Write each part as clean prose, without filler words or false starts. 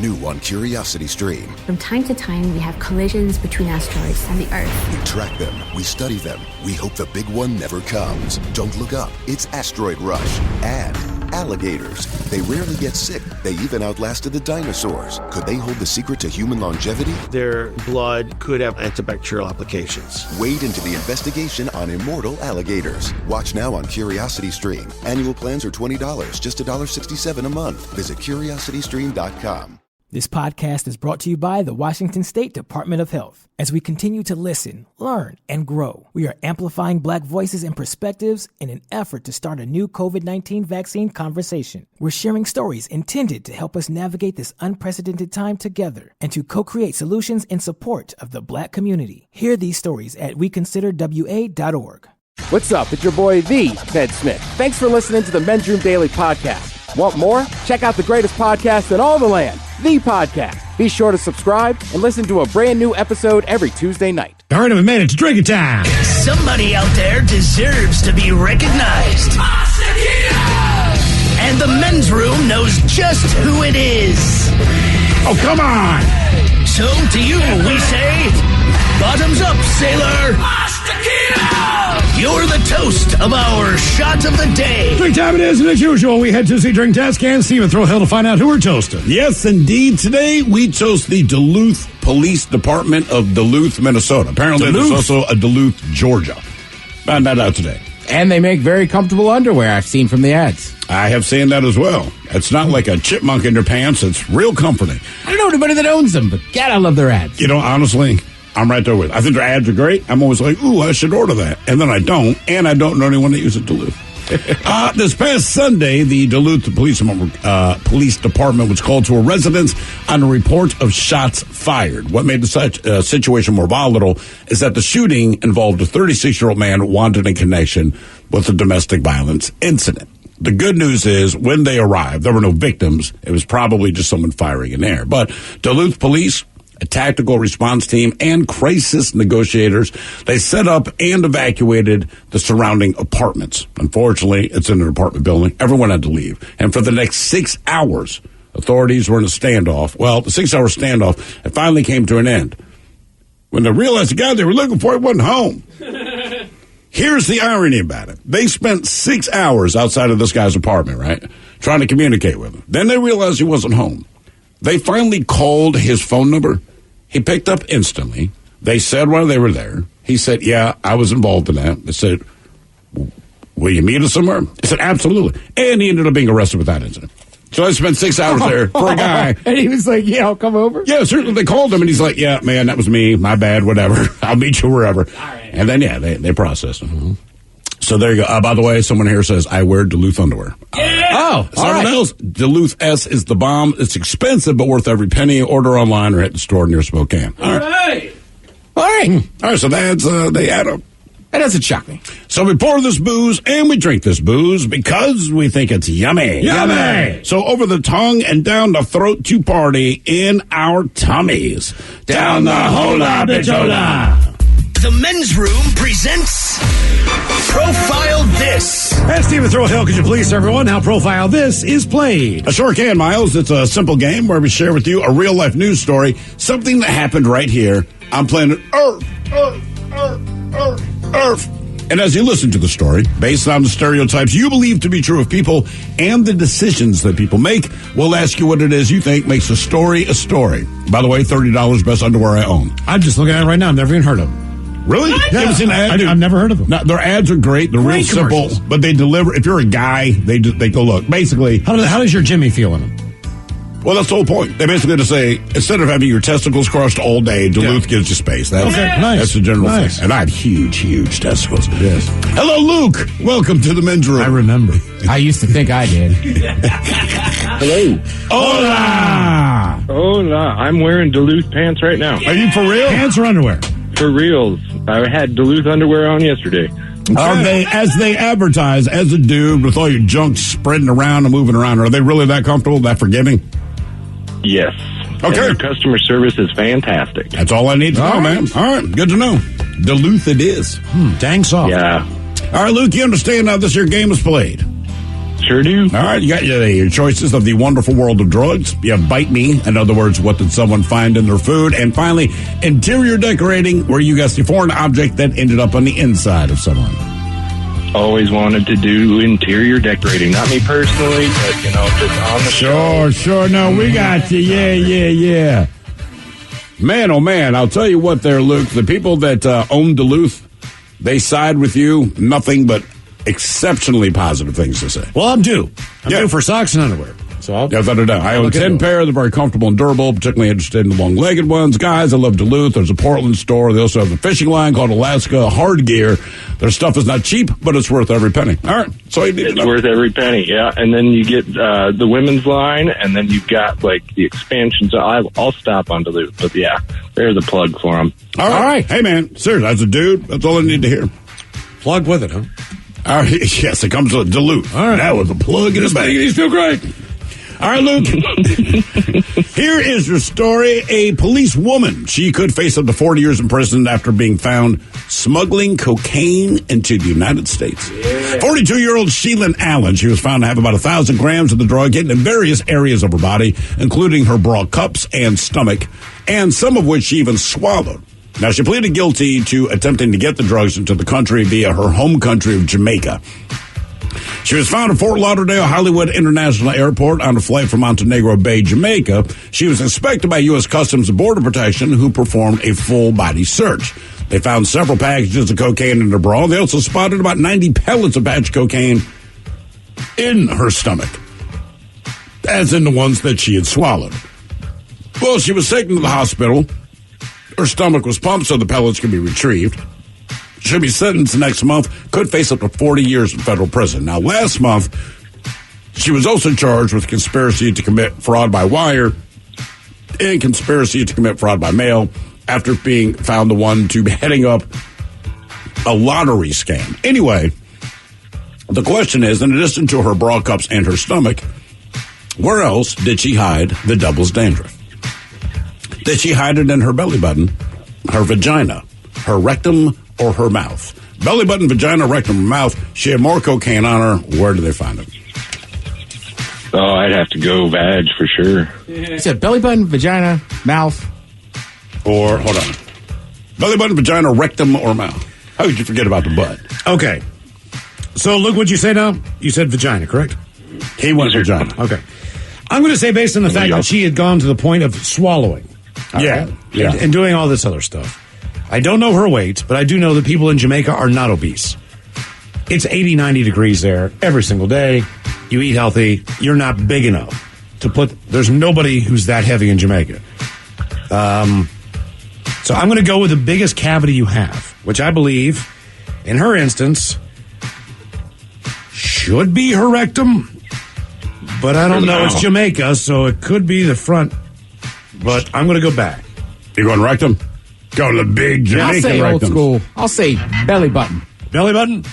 New on Curiosity Stream. From time to time, we have collisions between asteroids and the Earth. We track them, we study them, we hope the big one never comes. Don't look up, it's Asteroid Rush. And alligators. They rarely get sick. They even outlasted the dinosaurs. Could they hold the secret to human longevity? Their blood could have antibacterial applications. Wade into the investigation on immortal alligators. Watch now on Curiosity Stream. Annual plans are $20, just $1.67 a month. Visit curiositystream.com. This podcast is brought to you by the Washington State Department of Health. As we continue to listen, learn, and grow, we are amplifying Black voices and perspectives in an effort to start a new COVID-19 vaccine conversation. We're sharing stories intended to help us navigate this unprecedented time together and to co-create solutions in support of the Black community. Hear these stories at weconsiderwa.org. What's up? It's your boy, The Ted Smith. Thanks for listening to the Men's Room Daily Podcast. Want more? Check out the greatest podcast in all the land, The Podcast. Be sure to subscribe and listen to a brand new episode every Tuesday night. All right, we made it to drinking time. Somebody out there deserves to be recognized. And the Men's Room knows just who it is. Oh, come on. So to you, we say, bottoms up, sailor. You're the toast of our shot of the day. Drink time it is, and as usual, we head to the Drink Task and Stephen Throw Hill to find out who we're toasting. Yes, indeed. Today, we toast the Duluth Police Department of Duluth, Minnesota. Apparently, there's also a Duluth, Georgia. Found that out today. And they make very comfortable underwear, I've seen from the ads. I have seen that as well. It's not like a chipmunk in your pants. It's real comforting. I don't know anybody that owns them, but God, I love their ads. You know, honestly, I'm right there with it. I think their ads are great. I'm always like, ooh, I should order that. And then I don't, and I don't know anyone that uses Duluth. This past Sunday, the Duluth Police Department was called to a residence on a report of shots fired. What made the situation more volatile is that the shooting involved a 36-year-old man wanted in connection with a domestic violence incident. The good news is when they arrived, there were no victims. It was probably just someone firing in air. But Duluth police, a tactical response team, and crisis negotiators, they set up and evacuated the surrounding apartments. Unfortunately, it's in an apartment building. Everyone had to leave. And for the next 6 hours, authorities were in a standoff. Well, the 6-hour standoff, it finally came to an end. When they realized the guy they were looking for wasn't home. Here's the irony about it. They spent 6 hours outside of this guy's apartment, right, trying to communicate with him. Then they realized he wasn't home. They finally called his phone number. He picked up instantly. They said while they were there, he said, yeah, I was involved in that. They said, will you meet us somewhere? He said, absolutely. And he ended up being arrested with that incident. So I spent 6 hours there for a guy. And he was like, yeah, I'll come over. Yeah, certainly. They called him, and he's like, yeah, man, that was me. My bad, whatever. I'll meet you wherever. All right. And then, yeah, they processed him. Mm-hmm. So there you go. By the way, someone here says, I wear Duluth underwear. Yeah. Someone else, Duluth S is the bomb. It's expensive, but worth every penny. Order online or at the store near Spokane. All right. All right, so that's, they add up. That doesn't shock me. So we pour this booze and we drink this booze because we think it's yummy. Yummy! So over the tongue and down the throat to party in our tummies. Down the hola bichola. The Men's Room presents Profile This. And Stephen Throw Hill, could you please tell everyone how Profile This is played? I sure can, Miles. It's a simple game where we share with you a real-life news story, something that happened right here on planet Earth. And as you listen to the story, based on the stereotypes you believe to be true of people and the decisions that people make, we'll ask you what it is you think makes a story a story. By the way, $30 best underwear I own. I'm just looking at it right now. I've never even heard of them. Really? Yeah. You haven't seen an ad? I've never heard of them. No, their ads are great. They're real simple, but they deliver. If you're a guy, they go, look, basically. How does your Jimmy feel in them? Well, that's the whole point. They basically just say, instead of having your testicles crushed all day, Duluth gives you space. That's, nice. That's the general thing. And I had huge testicles. Yes. Hello, Luke. Welcome to the Men's Room. I remember. I used to think I did. Hello. Hola. Hola. I'm wearing Duluth pants right now. Are you for real? Pants or underwear? For reals. I had Duluth underwear on yesterday. Are they, as they advertise, as a dude with all your junk spreading around and moving around, are they really that comfortable, that forgiving? Yes. Okay. And their customer service is fantastic. That's all I need to know, man. All right. Good to know. Duluth it is. Dang soft. Yeah. All right, Luke, you understand how this here game is played? Sure do. All right, you got your choices of the wonderful world of drugs. You have Bite Me. In other words, what did someone find in their food? And finally, interior decorating, where you guess the foreign object that ended up on the inside of someone. Always wanted to do interior decorating. Not me personally, but, just on the show. Sure. No, we got you. Yeah. Man, oh, man, I'll tell you what there, Luke. The people that own Duluth, they side with you. Nothing but exceptionally positive things to say. Well, I'm due. I'm due for socks and underwear. So without a doubt. I own 10 pair. They're very comfortable and durable, particularly interested in the long-legged ones. Guys, I love Duluth. There's a Portland store. They also have a fishing line called Alaska Hard Gear. Their stuff is not cheap, but it's worth every penny. All right. So you need it's worth every penny, yeah. And then you get the women's line, and then you've got, the expansions. I'll stop on Duluth, but, yeah, there's a plug for them. All right. Hey, man, seriously, as a dude, that's all I need to hear. Plug with it, huh? All right. Yes, it comes with Duluth. All right. That was a plug in the bag. He's still great. All right, Luke. Here is your story. A police woman. She could face up to 40 years in prison after being found smuggling cocaine into the United States. 42-year-old Sheila Allen. She was found to have about 1,000 grams of the drug hidden in various areas of her body, including her bra cups and stomach, and some of which she even swallowed. Now, she pleaded guilty to attempting to get the drugs into the country via her home country of Jamaica. She was found at Fort Lauderdale Hollywood International Airport on a flight from Montenegro Bay, Jamaica. She was inspected by U.S. Customs and Border Protection, who performed a full-body search. They found several packages of cocaine in her bra. They also spotted about 90 pellets of patch cocaine in her stomach, as in the ones that she had swallowed. Well, she was taken to the hospital. Her stomach was pumped so the pellets could be retrieved. She'll be sentenced next month, could face up to 40 years in federal prison. Now, last month, she was also charged with conspiracy to commit fraud by wire and conspiracy to commit fraud by mail after being found the one to be heading up a lottery scam. Anyway, the question is, in addition to her bra cups and her stomach, where else did she hide the devil's dandruff? Did she hide it in her belly button, her vagina, her rectum, or her mouth? Belly button, vagina, rectum, or mouth. She had more cocaine on her. Where did they find it? Oh, I'd have to go vag for sure. You said belly button, vagina, mouth. Or, hold on. Belly button, vagina, rectum, or mouth. How could you forget about the butt? Okay. So look what you say now. You said vagina, correct? He went vagina. Okay. I'm going to say based on the fact that she had gone to the point of swallowing. Yeah. And doing all this other stuff. I don't know her weight, but I do know that people in Jamaica are not obese. It's 80, 90 degrees there every single day. You eat healthy. You're not big enough to put... There's nobody who's that heavy in Jamaica. So I'm going to go with the biggest cavity you have, which I believe, in her instance, should be her rectum. But I don't know. It's Jamaica, so it could be the front. But I'm going to go back. You going rectum? Go to the big Jamaican I'll say rectums. old school. I'll say belly button. Belly button?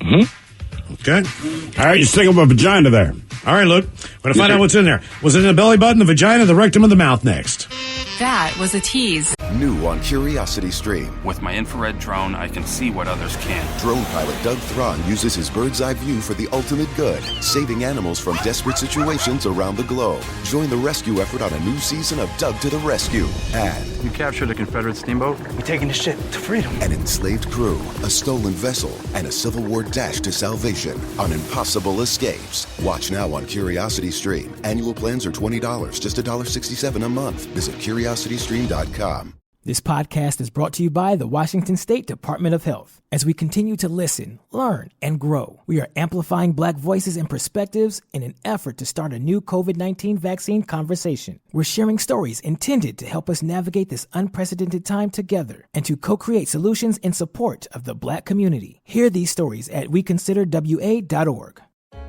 Mm-hmm. Okay. All right, you stick up a vagina there. All right, Luke. We're going to find out what's in there. Was it in the belly button, the vagina, the rectum, or the mouth next? That was a tease. New on Curiosity Stream. With my infrared drone, I can see what others can't. Drone pilot Doug Thron uses his bird's eye view for the ultimate good, saving animals from desperate situations around the globe. Join the rescue effort on a new season of Doug to the Rescue. And You captured a Confederate steamboat? We're taking this ship to freedom. an enslaved crew, a stolen vessel, and a Civil War dash to salvation on impossible escapes. Watch now on Curiosity Stream. Annual plans are $20, just $1.67 a month. Visit curiositystream.com. This podcast is brought to you by the Washington State Department of Health. As we continue to listen, learn, and grow, we are amplifying Black voices and perspectives in an effort to start a new COVID-19 vaccine conversation. We're sharing stories intended to help us navigate this unprecedented time together and to co-create solutions in support of the Black community. Hear these stories at weconsiderwa.org.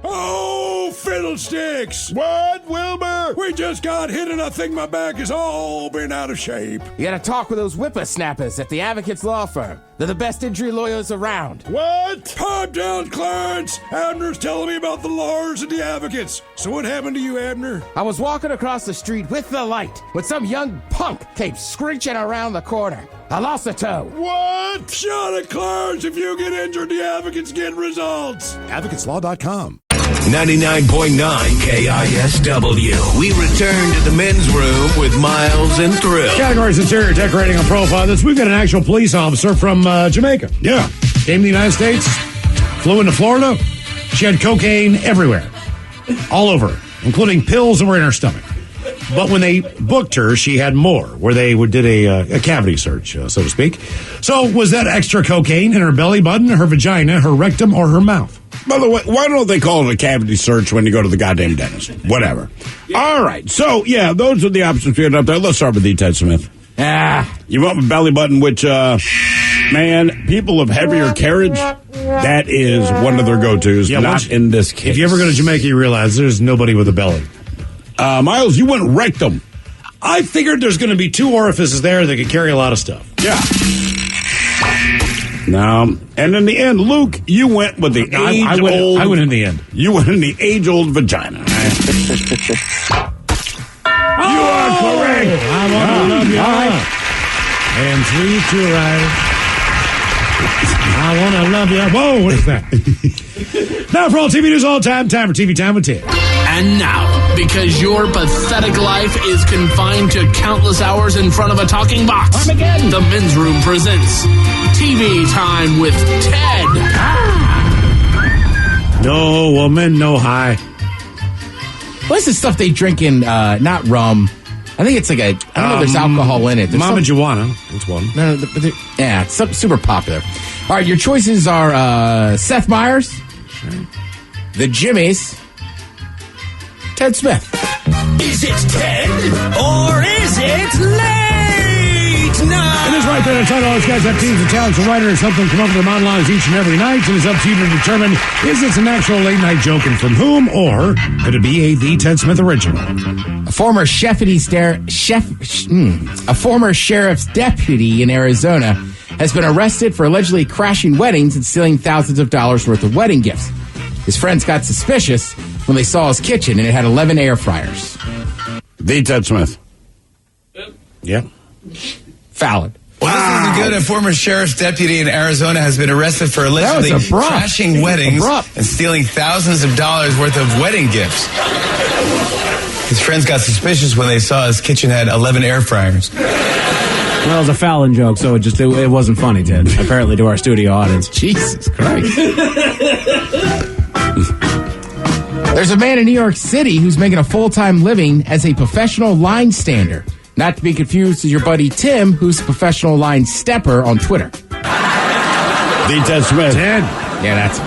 Oh, fiddlesticks! What, Wilbur? We just got hit and I think my back is all been out of shape. You gotta talk with those whippersnappers at the Advocates Law Firm. They're the best injury lawyers around. What? Pipe down, Clarence! Abner's telling me about the lawyers and the advocates. So what happened to you, Abner? I was walking across the street with the light when some young punk came screeching around the corner. I lost a toe. What? Shut it, Clarence! If you get injured, the advocates get results. AdvocatesLaw.com. 99.9 KISW. We return to the men's room with Miles and Thrill. Categories: interior decorating and profile. We've got an actual police officer from Jamaica. Yeah. Came to the United States, flew into Florida. She had cocaine everywhere, all over her, including pills that were in her stomach. But when they booked her, she had more, where they did a cavity search, so to speak. So was that extra cocaine in her belly button, her vagina, her rectum, or her mouth? By the way, why don't they call it a cavity search when you go to the goddamn dentist? Whatever. All right. So, yeah, those are the options we had up there. Let's start with D. Ted Smith. You went with belly button, which, man, people of heavier carriage, that is one of their go-tos, not in this case. If you ever go to Jamaica, you realize there's nobody with a belly. Miles, you went rectum. I figured there's going to be two orifices there that could carry a lot of stuff. Yeah. No. And in the end, Luke, you went with the age-old... I went in the end. You went in the age-old vagina. You are correct. I want to love you. And treat you right. I want to love you. Whoa, what is that? Now for all TV news all time for TV Time with Ted. And now, because your pathetic life is confined to countless hours in front of a talking box, the Men's Room presents TV Time with Ted. No woman, no high. What's the stuff they drink in, not rum? I think it's like I don't know if there's alcohol in it. There's Mama Juana. That's one. No, yeah, it's super popular. All right, your choices are Seth Meyers, the Jimmies, Ted Smith. Is it Ted or is it late night? It is right there. It's all those guys have teams of talents and writers help them come up with their monologues each and every night. And it's up to you to determine, is this an actual late night joke and from whom, or could it be a The Ted Smith original? A former sheriff's deputy in Arizona has been arrested for allegedly crashing weddings and stealing thousands of dollars worth of wedding gifts. His friends got suspicious when they saw his kitchen, and it had 11 air fryers. The Ted Smith. Yeah. Valid. Well, this isn't good. A former sheriff's deputy in Arizona has been arrested for allegedly crashing weddings and stealing thousands of dollars worth of wedding gifts. His friends got suspicious when they saw his kitchen had 11 air fryers. Well, it was a Fallon joke, so it wasn't funny, Ted. Apparently, to our studio audience. Jesus Christ. There's a man in New York City who's making a full-time living as a professional line stander. Not to be confused with your buddy Tim, who's a professional line stepper on Twitter. The Ted Smith. Ted. Yeah, that's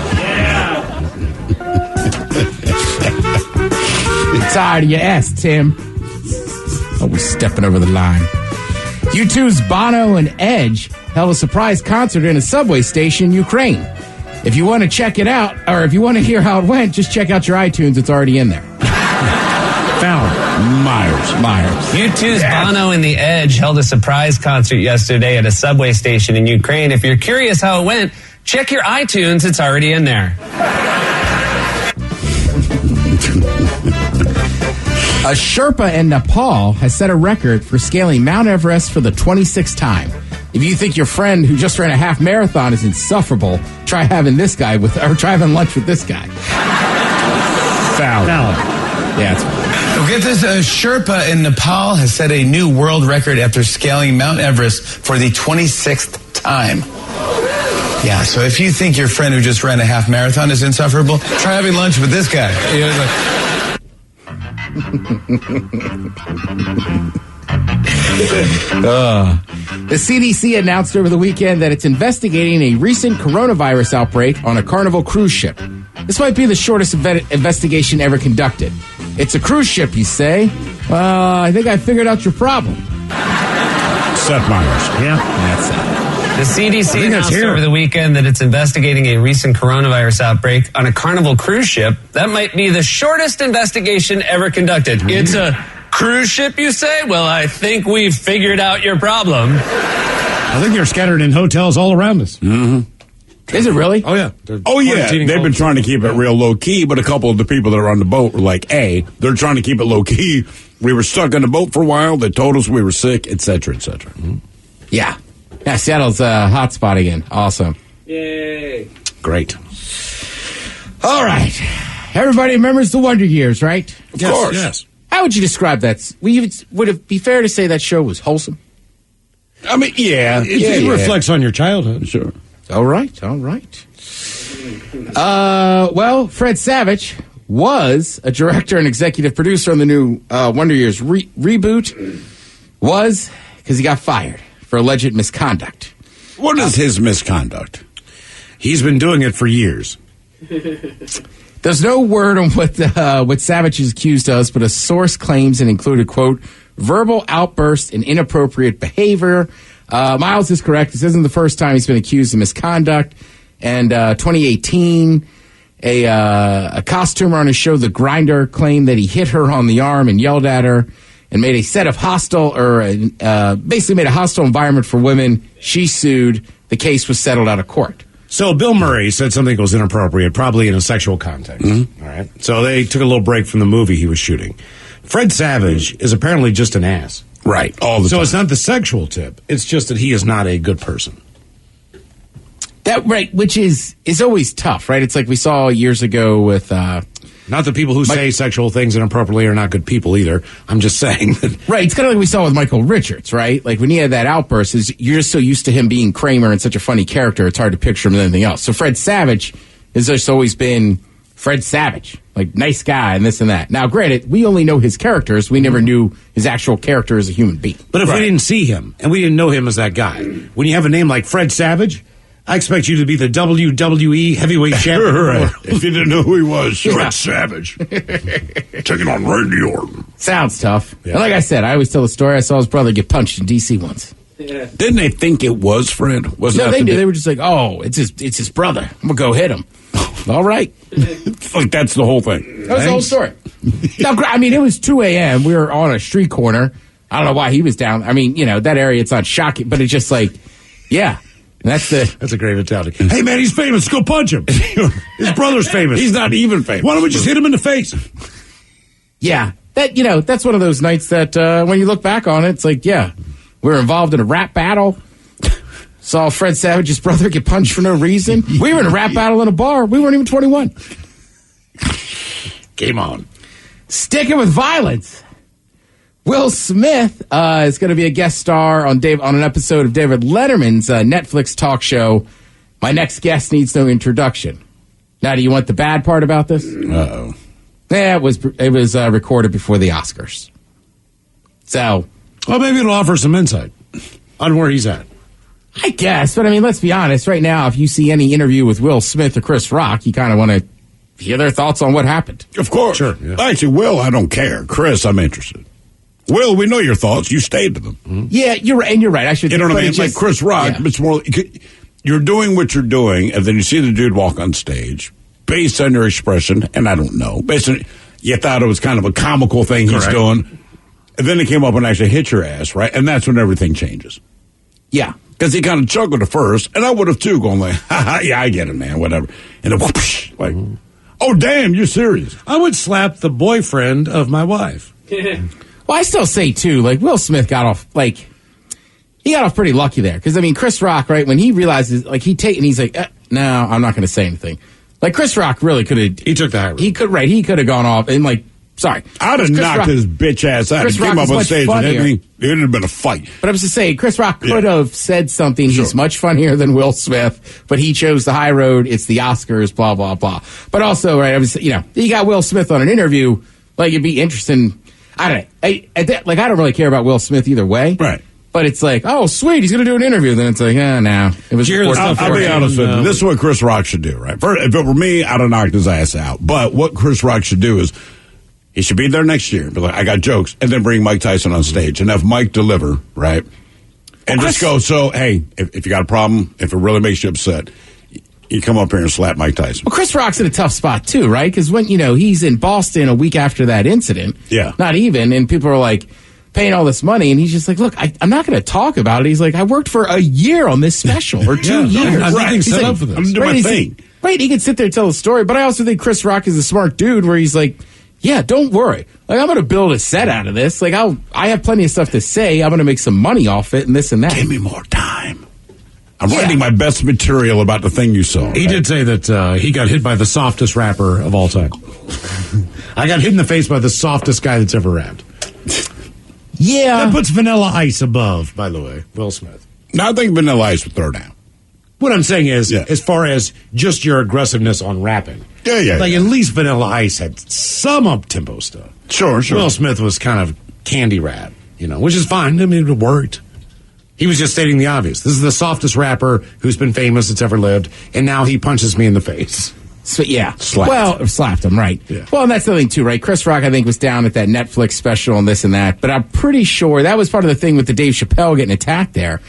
tired of your ass, Tim. Always stepping over the line. U2's Bono and Edge held a surprise concert in a subway station in Ukraine. If you want to check it out, or if you want to hear how it went, just check out your iTunes. It's already in there. Myers. U2's Bono and the Edge held a surprise concert yesterday at a subway station in Ukraine. If you're curious how it went, check your iTunes. It's already in there. A Sherpa in Nepal has set a record for scaling Mount Everest for the 26th time. If you think your friend who just ran a half marathon is insufferable, try having lunch with this guy. Foul. Yeah, it's foul. Well, get this, a Sherpa in Nepal has set a new world record after scaling Mount Everest for the 26th time. Yeah, so if you think your friend who just ran a half marathon is insufferable, try having lunch with this guy. You know, The CDC announced over the weekend that it's investigating a recent coronavirus outbreak on a Carnival cruise ship. This might be the shortest investigation ever conducted. It's a cruise ship, you say? Well, I think I figured out your problem. Seth Meyers. Yeah. That's it. The CDC announced over the weekend that it's investigating a recent coronavirus outbreak on a Carnival cruise ship. That might be the shortest investigation ever conducted. Mm-hmm. It's a cruise ship, you say? Well, I think we've figured out your problem. I think they're scattered in hotels all around us. Mm-hmm. Is it really? Oh, yeah. They've been trying to keep it real low-key, but a couple of the people that are on the boat were like, hey, they're trying to keep it low-key. We were stuck on the boat for a while. They told us we were sick, et cetera, et cetera. Mm-hmm. Yeah, Seattle's a hot spot again. Awesome. Yay. Great. All right. Everybody remembers the Wonder Years, right? Of course. Yes. How would you describe that? Would it be fair to say that show was wholesome? I mean, yeah. It reflects on your childhood. Sure. All right. Well, Fred Savage was a director and executive producer on the new Wonder Years reboot. Was because he got fired for alleged misconduct. What is his misconduct? He's been doing it for years. There's no word on what Savage is accused of, but a source claims it included, quote, verbal outbursts and inappropriate behavior. Miles is correct. This isn't the first time he's been accused of misconduct. And 2018, a costumer on his show, The Grinder, claimed that he hit her on the arm and yelled at her and made a set of basically made a hostile environment for women. She sued. The case was settled out of court. So Bill Murray said something was inappropriate, probably in a sexual context. Mm-hmm. All right. So they took a little break from the movie he was shooting. Fred Savage is apparently just an ass. Right. All the time. So it's not the sexual tip. It's just that he is not a good person. That right, which is always tough, right? It's like we saw years ago with not the people who say sexual things inappropriately are not good people either. I'm just saying that. Right, it's kind of like we saw with Michael Richards, right? Like when he had that outburst, you're just so used to him being Kramer and such a funny character, it's hard to picture him as anything else. So Fred Savage has just always been Fred Savage, like nice guy and this and that. Now, granted, we only know his characters. We never knew his actual character as a human being. But if we didn't see him and we didn't know him as that guy, when you have a name like Fred Savage, I expect you to be the WWE heavyweight champion. Right. If you didn't know who he was, Fred Savage. Taking on Randy Orton. Sounds tough. Yeah. And like I said, I always tell the story. I saw his brother get punched in D.C. once. Yeah. Didn't they think it was Fred? No, they did. They were just like, oh, it's his brother. I'm going to go hit him. All right. Like that's the whole thing. That was the whole story. Now, I mean, it was 2 a.m. We were on a street corner. I don't know why he was down. I mean, that area, it's not shocking, but it's just like, yeah. That's a great mentality. Hey, man, he's famous. Go punch him. His brother's famous. He's not even famous. Why don't we just hit him in the face? Yeah. That's one of those nights that when you look back on it, it's like, yeah, we were involved in a rap battle. Saw Fred Savage's brother get punched for no reason. We were in a rap battle in a bar. We weren't even 21. Game on. Sticking with violence. Will Smith is going to be a guest star on an episode of David Letterman's Netflix talk show. My next guest needs no introduction. Now, do you want the bad part about this? Uh-oh. Yeah, it was recorded before the Oscars. So, well, maybe it'll offer some insight on where he's at. I guess, but I mean, let's be honest. Right now, if you see any interview with Will Smith or Chris Rock, you kind of want to hear their thoughts on what happened. Of course. Sure. Yeah. Actually, Will, I don't care. Chris, I'm interested. Will, we know your thoughts. You stayed to them. Mm-hmm. Yeah, you're right. I should. You know what I mean? Like Chris Rock, it's more. You're doing what you're doing, and then you see the dude walk on stage. Based on your expression, and I don't know, based on you thought it was kind of a comical thing he's doing, and then he came up and actually hit your ass, right? And that's when everything changes. Yeah, because he kind of chuckled at first, and I would have too, going like, yeah, I get it, man, whatever. And then whoosh, like, oh damn, you're serious? I would slap the boyfriend of my wife. Well, I still say, too, like, Will Smith got off pretty lucky there. Because, I mean, Chris Rock, right, when he realizes, like, he's like, no, I'm not going to say anything. Like, Chris Rock really could have. He took the high road. He could have gone off and, like, sorry. I'd have knocked his bitch ass out. He came up on stage and it would have been a fight. But I was just saying, Chris Rock could have said something. Sure. He's much funnier than Will Smith, but he chose the high road. It's the Oscars, blah, blah, blah. But also, right, you got Will Smith on an interview, like, it'd be interesting. I don't know. I don't really care about Will Smith either way. Right. But it's like, oh, sweet, he's going to do an interview. Then it's like, no. It was. I'll be honest with you. This is what Chris Rock should do, right? If it were me, I'd have knocked his ass out. But what Chris Rock should do is he should be there next year. Be like, I got jokes. And then bring Mike Tyson on stage and have Mike deliver, right? And just go, so, hey, if you got a problem, if it really makes you upset, you come up here and slap Mike Tyson. Well, Chris Rock's in a tough spot, too, right? Because when, he's in Boston a week after that incident. Yeah. Not even. And people are like paying all this money. And he's just like, look, I'm not going to talk about it. He's like, I worked for a year on this special or 2 years. I'm right. Set up for this. I'm doing my thing. Right. He can sit there and tell a story. But I also think Chris Rock is a smart dude where he's like, yeah, don't worry. Like, I'm going to build a set out of this. Like, I have plenty of stuff to say. I'm going to make some money off it and this and that. Give me more time. I'm writing my best material about the thing you saw. He did say that he got hit by the softest rapper of all time. I got hit in the face by the softest guy that's ever rapped. Yeah. That puts Vanilla Ice above, by the way, Will Smith. Now I think Vanilla Ice would throw down. What I'm saying is, as far as just your aggressiveness on rapping. Yeah. Like, at least Vanilla Ice had some up-tempo stuff. Sure. Will Smith was kind of candy rap, which is fine. I mean, it worked. He was just stating the obvious. This is the softest rapper who's been famous that's ever lived, and now he punches me in the face. So, yeah. Slapped him, right. Yeah. Well, and that's the thing, too, right? Chris Rock, I think, was down at that Netflix special and this and that, but I'm pretty sure that was part of the thing with the Dave Chappelle getting attacked there,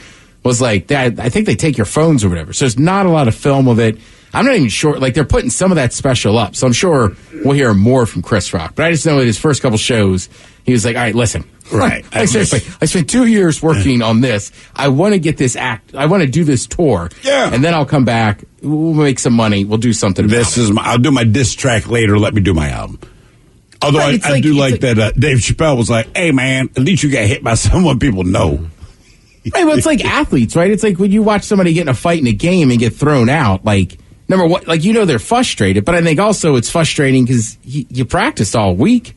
was like, that. I think they take your phones or whatever, so there's not a lot of film of it. I'm not even sure, like, they're putting some of that special up, so I'm sure we'll hear more from Chris Rock, but I just know in his first couple shows, he was like, all right, listen. Right. Seriously, I spent 2 years working on this. I want to get this I want to do this tour. Yeah. And then I'll come back. We'll make some money. We'll do something about it. I'll do my diss track later. Let me do my album. Although Right, I do like that Dave Chappelle was like, hey, man, at least you got hit by someone people know. Right, well, it's like athletes, right? It's like when you watch somebody get in a fight in a game and get thrown out, like, number one, like, they're frustrated, but I think also it's frustrating because you practiced all week.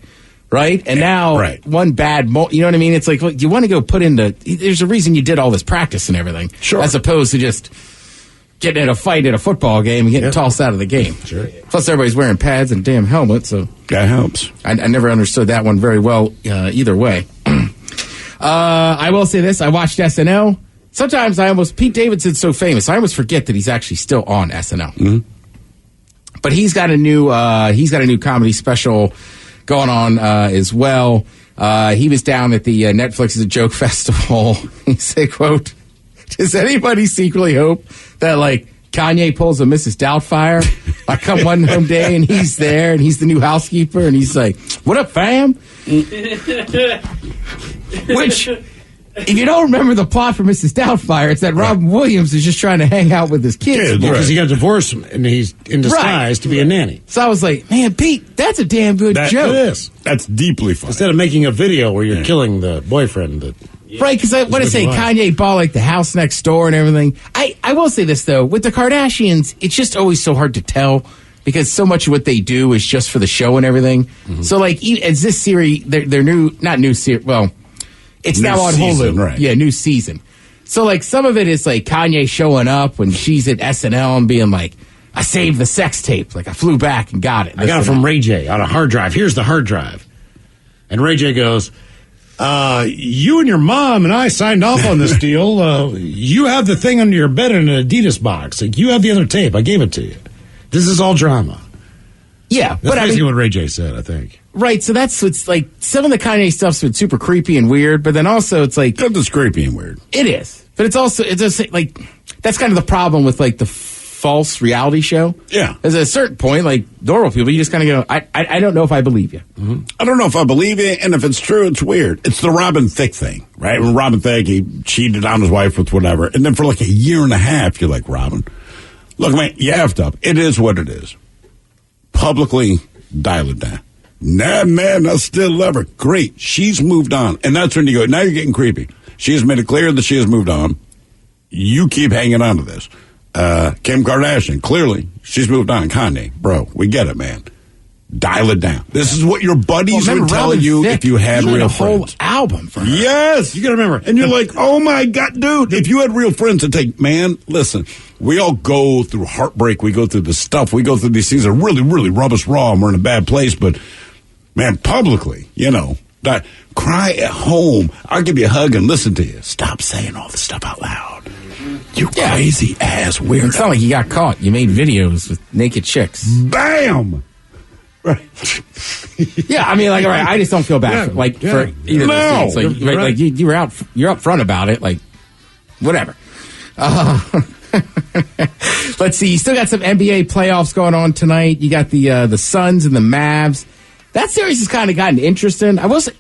Right? And now one bad you know what I mean? It's like, look, you want to go there's a reason you did all this practice and everything. Sure. As opposed to just getting in a fight at a football game and getting tossed out of the game. Sure. Plus everybody's wearing pads and damn helmets, so. That helps. I never understood that one very well either way. I will say this, I watched SNL. Sometimes Pete Davidson's so famous, I almost forget that he's actually still on SNL. Mm-hmm. But he's got a new comedy special going on as well. He was down at the Netflix as a Joke Festival. He said, quote, does anybody secretly hope that, like, Kanye pulls a Mrs. Doubtfire? I come one home day and he's there and he's the new housekeeper and he's like, what up, fam? Which, if you don't remember the plot for Mrs. Doubtfire, it's that Robin Williams is just trying to hang out with his kids. Because he got divorced and he's in disguise to be a nanny. So I was like, man, Pete, that's a damn good joke. It is. That's deeply funny. Instead of making a video where you're killing the boyfriend. Right, because I want to say Kanye bought, like, the house next door and everything. I will say this, though. With the Kardashians, it's just always so hard to tell because so much of what they do is just for the show and everything. Mm-hmm. So, like, as this series, their new series, well, it's new now on season, Hulu. Right. Yeah, new season. So, like, some of it is, like, Kanye showing up when she's at SNL and being like, I saved the sex tape. Like, I flew back and got it. I got it from Ray J on a hard drive. Here's the hard drive. And Ray J goes, you and your mom and I signed off on this deal. You have the thing under your bed in an Adidas box. Like, you have the other tape. I gave it to you. This is all drama. Yeah. That's basically what Ray J said, I think. Right, so that's what's like, some of the Kanye stuff's been super creepy and weird, but then also it's like. It's creepy and weird. It is. But it's also, it's just like, that's kind of the problem with, like, the false reality show. Yeah. There's a certain point, like, normal people, you just kind of go, I don't know if I believe you. Mm-hmm. I don't know if I believe it, and if it's true, it's weird. It's the Robin Thicke thing, right? When Robin Thicke, he cheated on his wife with whatever, and then for like a year and a half, you're like, Robin, look, man, you effed up. It is what it is. Publicly, dial it down. Nah, man, I still love her. Great. She's moved on. And that's when you go, now you're getting creepy. She has made it clear that she has moved on. You keep hanging on to this. Kim Kardashian, clearly, she's moved on. Kanye, bro, we get it, man. Dial it down. This is what your buddies would tell you if you had real friends. A whole album for her. Yes, you got to remember. And you're like, oh my God, dude, if you had real friends to take, man, listen, we all go through heartbreak. We go through the stuff. We go through these things that really, really rub us raw and we're in a bad place. But, man, publicly, cry at home. I'll give you a hug and listen to you. Stop saying all this stuff out loud. You crazy ass weirdo. It's not like you got caught. You made videos with naked chicks. Bam! Right. Yeah, I mean, like, all right, I just don't feel bad for either of those things. Like, you're up front about it, like, whatever. Let's see. You still got some NBA playoffs going on tonight. You got the Suns and the Mavs. That series has kind of gotten interesting. I will say,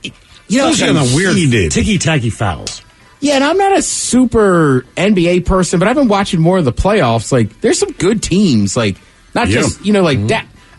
especially on the weird ticky-tacky fouls. Yeah, and I'm not a super NBA person, but I've been watching more of the playoffs. Like, there's some good teams. Like, not just,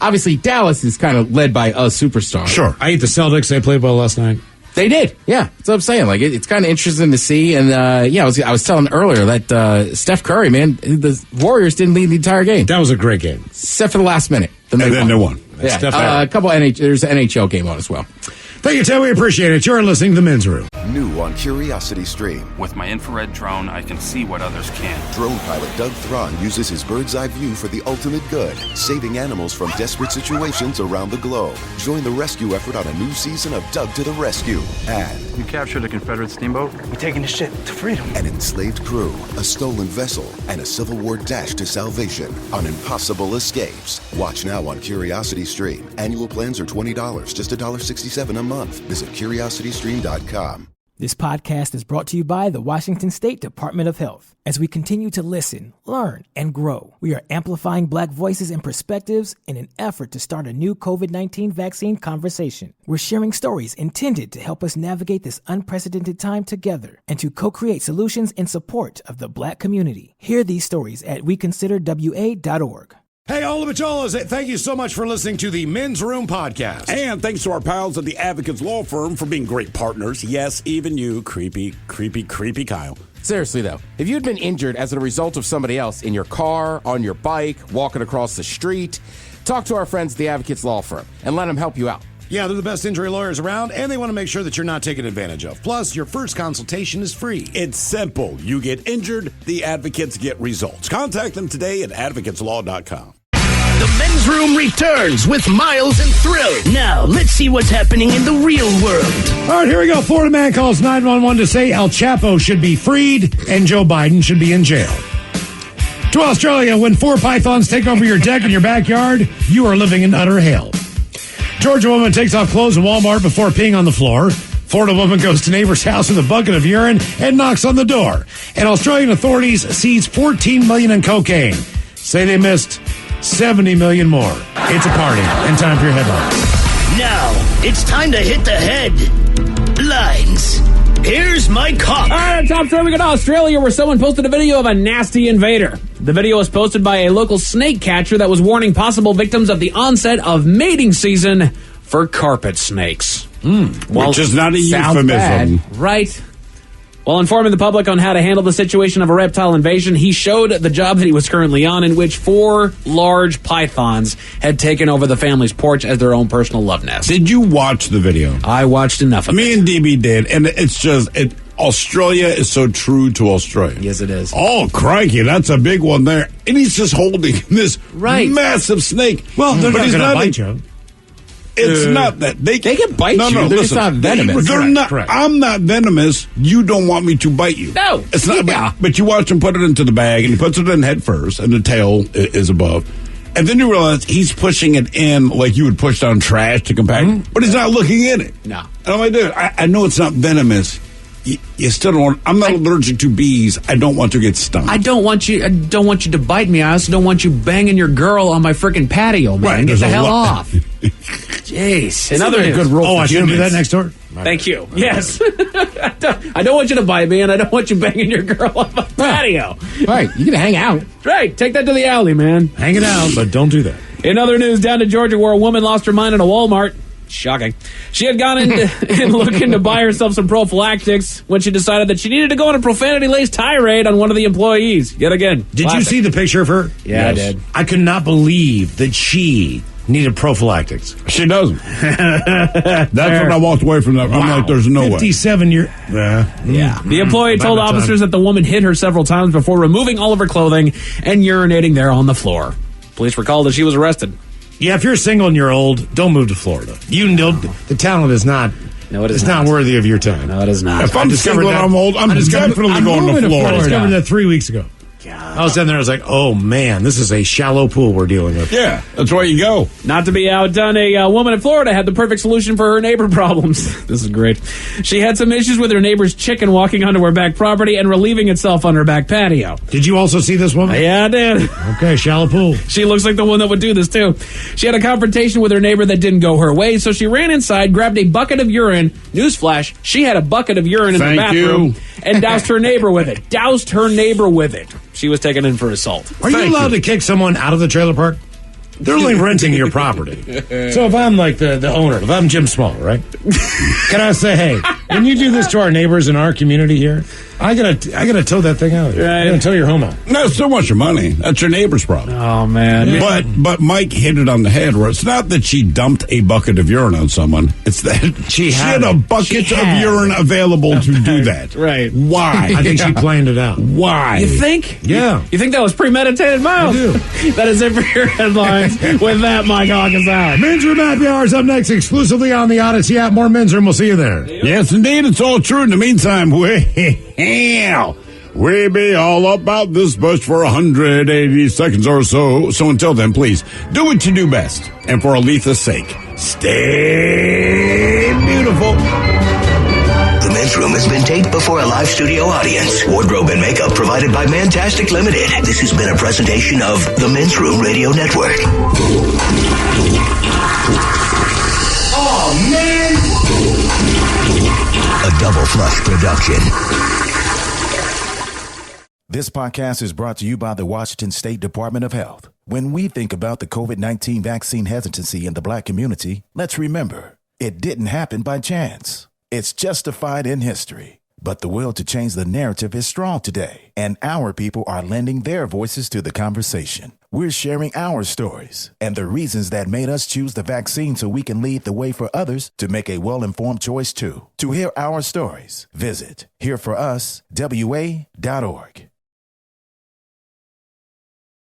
obviously Dallas is kind of led by a superstar. Sure. I ate the Celtics. They played well last night. They did, yeah. That's what I'm saying. Like, it's kind of interesting to see. And I was telling earlier that Steph Curry, man, the Warriors didn't lead the entire game. That was a great game, except for the last minute. Then they won. Yeah, a couple there's an NHL game on as well. Thank you, Ted. We appreciate it. You're listening to The Men's Room. New on Curiosity Stream. With my infrared drone, I can see what others can't. Drone pilot Doug Thron uses his bird's eye view for the ultimate good, saving animals from desperate situations around the globe. Join the rescue effort on a new season of Doug to the Rescue. And You captured a Confederate steamboat? We're taking the ship to freedom. an enslaved crew, a stolen vessel, and a Civil War dash to salvation on impossible escapes. Watch now on Curiosity Stream. Annual plans are $20, just $1.67 a month. Visit curiositystream.com. This podcast is brought to you by the Washington State Department of Health. As we continue to listen, learn, and grow, we are amplifying Black voices and perspectives in an effort to start a new COVID-19 vaccine conversation. We're sharing stories intended to help us navigate this unprecedented time together and to co-create solutions in support of the Black community. Hear these stories at weconsiderwa.org. Hey, all the Macholas, thank you so much for listening to the Men's Room podcast. And thanks to our pals at the Advocates Law Firm for being great partners. Yes, even you, creepy Kyle. Seriously, though, if you had been injured as a result of somebody else in your car, on your bike, walking across the street, talk to our friends at the Advocates Law Firm and let them help you out. Yeah, they're the best injury lawyers around, and they want to make sure that you're not taken advantage of. Plus, your first consultation is free. It's simple. You get injured, the advocates get results. Contact them today at advocateslaw.com. The Men's Room returns with Miles and Thrill. Now, let's see what's happening in the real world. All right, here we go. Florida man calls 911 to say El Chapo should be freed and Joe Biden should be in jail. To Australia, when 4 pythons take over your deck in your backyard, you are living in utter hell. Georgia woman takes off clothes in Walmart before peeing on the floor. Florida woman goes to neighbor's house with a bucket of urine and knocks on the door. And Australian authorities seize $14 million in cocaine. Say they missed 70 million more. It's a party, and time for your headlines. Now, it's time to hit the headlines. Here's my cop. All right, top story, we go to Australia where someone posted a video of a nasty invader. The video was posted by a local snake catcher that was warning possible victims of the onset of mating season for carpet snakes. Which is not a euphemism. Bad, right? While informing the public on how to handle the situation of a reptile invasion, he showed the job that he was currently on, in which 4 large pythons had taken over the family's porch as their own personal love nest. Did you watch the video? I watched enough of it. Me and DB did, and it's just... Australia is so true to Australia. Yes, it is. Oh, crikey, that's a big one there. And he's just holding this massive snake. Well, they're not going to bite you. It's not that. They can bite you. They're just not venomous. Correct. I'm not venomous. You don't want me to bite you. No. It's not. But you watch him put it into the bag, and he puts it in head first, and the tail is above. And then you realize he's pushing it in like you would push down trash to compact, but he's not looking in it. No. And I'm like, dude, I know it's not venomous. You still don't want... I'm not allergic to bees. I don't want to get stung. I don't want you to bite me. I also don't want you banging your girl on my freaking patio, man. Right, Get the hell off. Jeez. Another good rule. Oh, I should do that next door. Thank you. Yes. I don't want you to bite me, and I don't want you banging your girl on my patio. Right. You can hang out. Right. Take that to the alley, man. Hang it out, but don't do that. In other news, down to Georgia, where a woman lost her mind in a Walmart. Shocking. She had gone in looking to buy herself some prophylactics when she decided that she needed to go on a profanity-laced tirade on one of the employees. Yet again. Did you see the picture of her? Yeah, yes. I did. I could not believe that she needed prophylactics. She doesn't. That's when I walked away from that. I'm like, there's no 57 year. Yeah. The employee told officers that the woman hit her several times before removing all of her clothing and urinating there on the floor. Police were called as she was arrested. Yeah, if you're single and you're old, don't move to Florida. The talent is not. No, it is it's not worthy of your time. No, it is not. If I'm single and I'm old, I'm definitely going to Florida. I discovered that 3 weeks ago. God. I was down there. I was like, "Oh man, this is a shallow pool we're dealing with." Yeah, that's where you go. Not to be outdone, a woman in Florida had the perfect solution for her neighbor problems. This is great. She had some issues with her neighbor's chicken walking onto her back property and relieving itself on her back patio. Did you also see this woman? Yeah, I did. Okay, shallow pool. She looks like the one that would do this too. She had a confrontation with her neighbor that didn't go her way, so she ran inside, grabbed a bucket of urine. Newsflash: she had a bucket of urine in the bathroom and doused her neighbor with it. She was taken in for assault. Are you allowed to kick someone out of the trailer park? They're only renting your property. So if I'm like the owner, if I'm Jim Small, right? Can I say, hey, when you do this to our neighbors in our community here, I gotta tow that thing out. Right. I gotta tow your home out. No, it's so much your money. That's your neighbor's problem. Oh man. But Mike hit it on the head where it's not that she dumped a bucket of urine on someone. It's that she had a bucket of urine available to do that. Right. Why? I think she planned it out. Why? You think? Yeah. You think that was premeditated, Miles? I do. That is it for your headlines. With that, Mike Hawkins out. Men's Room Happy Hour is up next exclusively on the Odyssey app. More Men's Room. We'll see you there. Yes, indeed. It's all true. In the meantime, we be all about this bush for 180 seconds or so. So until then, please do what you do best. And for Aletha's sake, stay beautiful. The Men's Room has been taped before a live studio audience. Wardrobe and makeup provided by Mantastic Limited. This has been a presentation of the Men's Room Radio Network. Oh, man! A Double Flush production. This podcast is brought to you by the Washington State Department of Health. When we think about the COVID-19 vaccine hesitancy in the Black community, let's remember, it didn't happen by chance. It's justified in history. But the will to change the narrative is strong today, and our people are lending their voices to the conversation. We're sharing our stories and the reasons that made us choose the vaccine so we can lead the way for others to make a well-informed choice too. To hear our stories, visit hereforuswa.org.